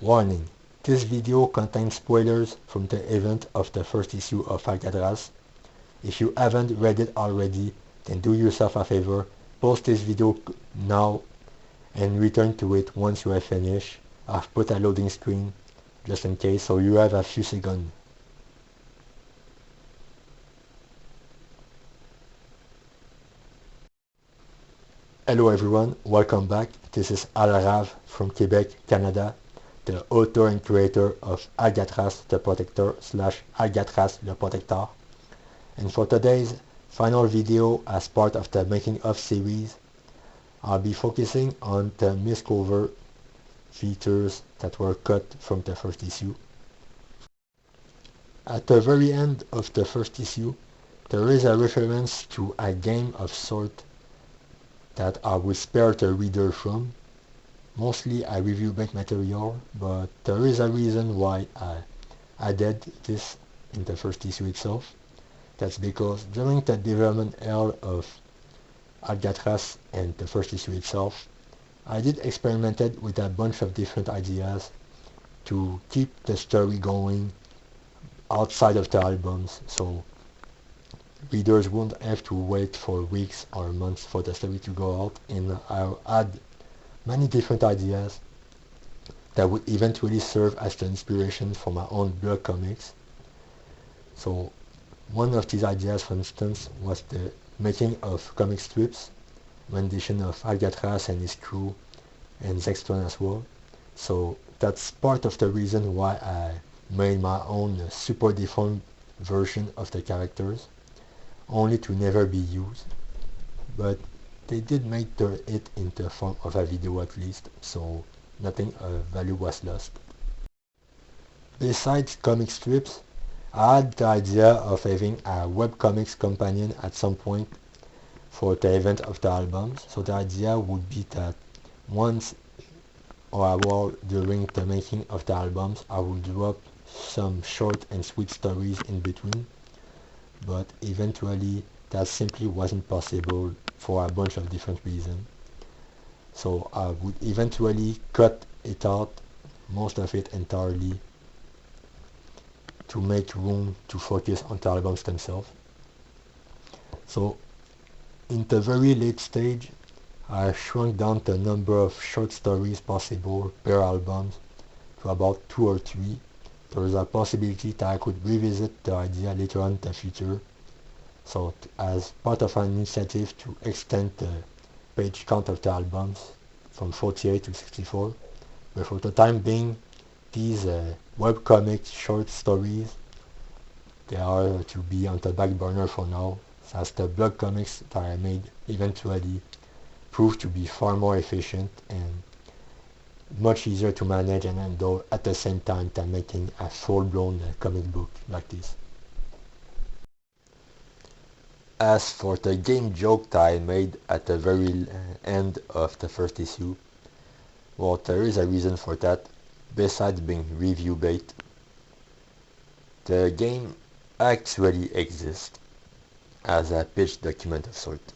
Warning: this video contains spoilers from the event of the first issue of Algatras. If you haven't read it already, then do yourself a favor, pause this video now and return to it once you have finished. I've put a loading screen just in case, so you have a few seconds. Hello everyone, welcome back. This is Alrav from Quebec, Canada, the author and creator of Algatras the Protector / Algatras le Protector. And for today's final video as part of the making of series, I'll be focusing on the miscover features that were cut from the first issue. At the very end of the first issue, there is a reference to a game of sort that I will spare the reader from. Mostly I review bait material, but there is a reason why I added this in the first issue itself. That's because during the development hell of Algatras and the first issue itself, I did experimented with a bunch of different ideas to keep the story going outside of the albums, so readers won't have to wait for weeks or months for the story to go out, and I'll add many different ideas that would eventually serve as the inspiration for my own blog comics. So one of these ideas, for instance, was the making of comic strips, rendition of Algatras and his crew, and Zextron as well. So that's part of the reason why I made my own super deformed version of the characters, only to never be used. But they did make it in the form of a video at least, so nothing of value was lost. Besides comic strips, I had the idea of having a webcomics companion at some point for the event of the albums. So the idea would be that once or a while during the making of the albums, I would drop some short and sweet stories in between, but eventually that simply wasn't possible for a bunch of different reasons. So I would eventually cut it out, most of it entirely, to make room to focus on the albums themselves. So in the very late stage, I shrunk down the number of short stories possible per album to about 2 or 3. There is a possibility that I could revisit the idea later on in the future. So as part of an initiative to extend the page count of the albums from 48 to 64. But for the time being, these webcomic short stories, they are to be on the back burner for now, as the blog comics that I made eventually proved to be far more efficient and much easier to manage and handle at the same time than making a full-blown comic book like this. As for the game joke that I made at the very end of the first issue, well, there is a reason for that, besides being review bait. The game actually exists as a pitch document of sort.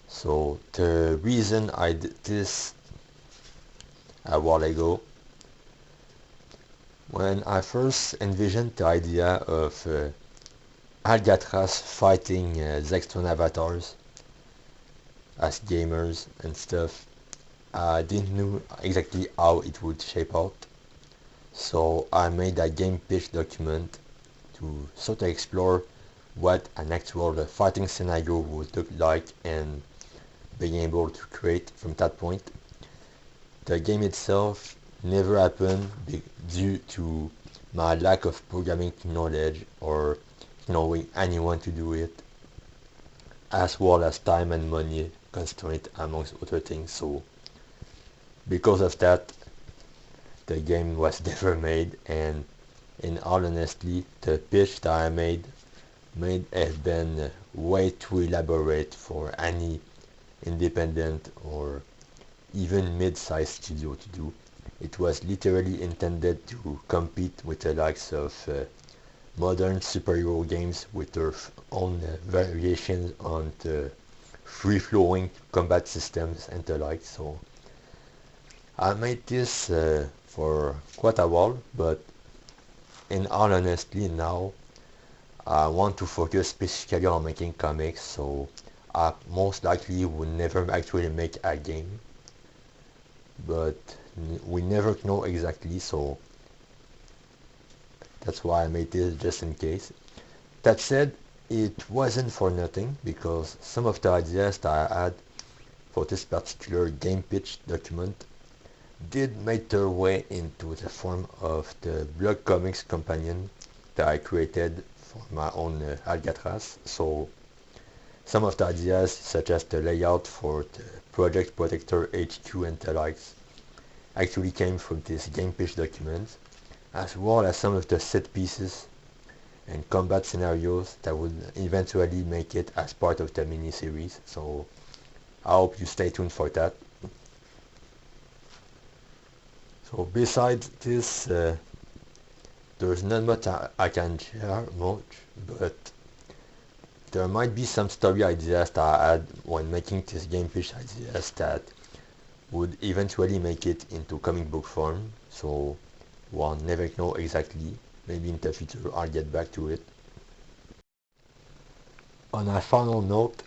So the reason I did this a while ago, when I first envisioned the idea of Algatras fighting Zextron avatars as gamers and stuff, I didn't know exactly how it would shape out. So I made a game pitch document to sort of explore what an actual fighting scenario would look like and being able to create from that point. The game itself never happened due to my lack of programming knowledge or knowing anyone to do it, as well as time and money constraint amongst other things. So because of that, the game was never made, and in all honesty, the pitch that I made have been way too elaborate for any independent or even mid-sized studio to do. It was literally intended to compete with the likes of modern superhero games with their own variations on the free-flowing combat systems and the like. So I made this for quite a while, but in all honesty now I want to focus specifically on making comics, so I most likely would never actually make a game, but we never know exactly, so that's why I made this just in case. That said, it wasn't for nothing, because some of the ideas that I had for this particular game pitch document did make their way into the form of the blog comics companion that I created for my own Algatras. So some of the ideas, such as the layout for the Project Protector HQ and the likes, actually came from this game pitch document, as well as some of the set pieces and combat scenarios that would eventually make it as part of the mini-series. So I hope you stay tuned for that. So besides this, there's not much I can share much, but there might be some story ideas that I had when making this game pitch ideas that would eventually make it into comic book form, so one never know exactly. Maybe in the future I'll get back to it. On a final note,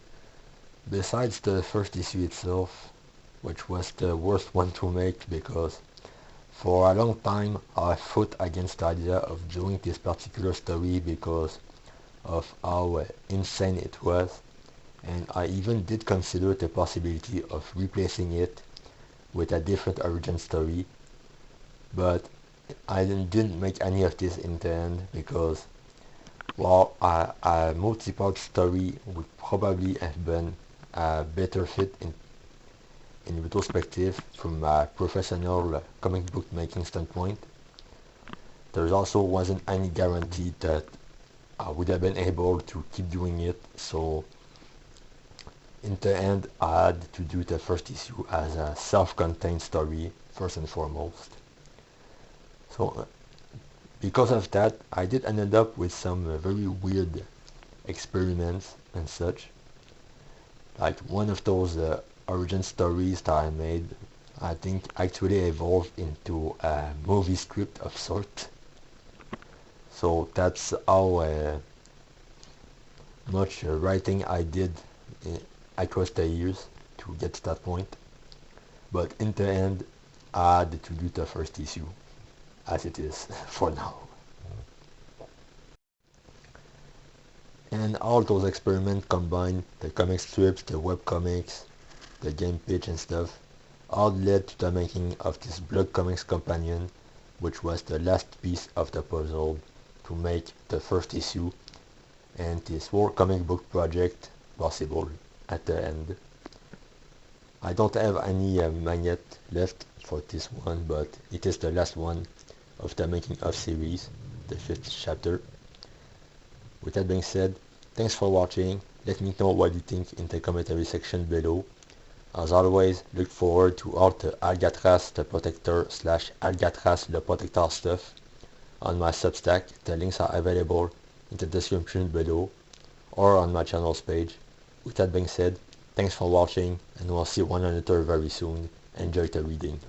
besides the first issue itself, which was the worst one to make because for a long time I fought against the idea of doing this particular story because of how insane it was, and I even did consider the possibility of replacing it with a different origin story, but I didn't make any of this in the end because, well, a multi-part story would probably have been a better fit in retrospective from a professional comic book making standpoint. There also wasn't any guarantee that I would have been able to keep doing it, so in the end I had to do the first issue as a self-contained story first and foremost. So because of that, I did end up with some very weird experiments and such. Like one of those origin stories that I made, I think actually evolved into a movie script of sort. So that's how much writing I did across the years to get to that point. But in the end, I had to do the first issue, as it is for now. And all those experiments combined, the comic strips, the webcomics, the game pitch and stuff, all led to the making of this blog comics companion, which was the last piece of the puzzle to make the first issue and this whole comic book project possible at the end. I don't have any magnet left for this one, but it is the last one of the making of series, the 5th chapter. With that being said, thanks for watching. Let me know what you think in the commentary section below. As always, look forward to all the Algatras the Protector / Algatras the Protector stuff on my Substack. The links are available in the description below or on my channel's page. With that being said, thanks for watching and we'll see one another very soon. Enjoy the reading.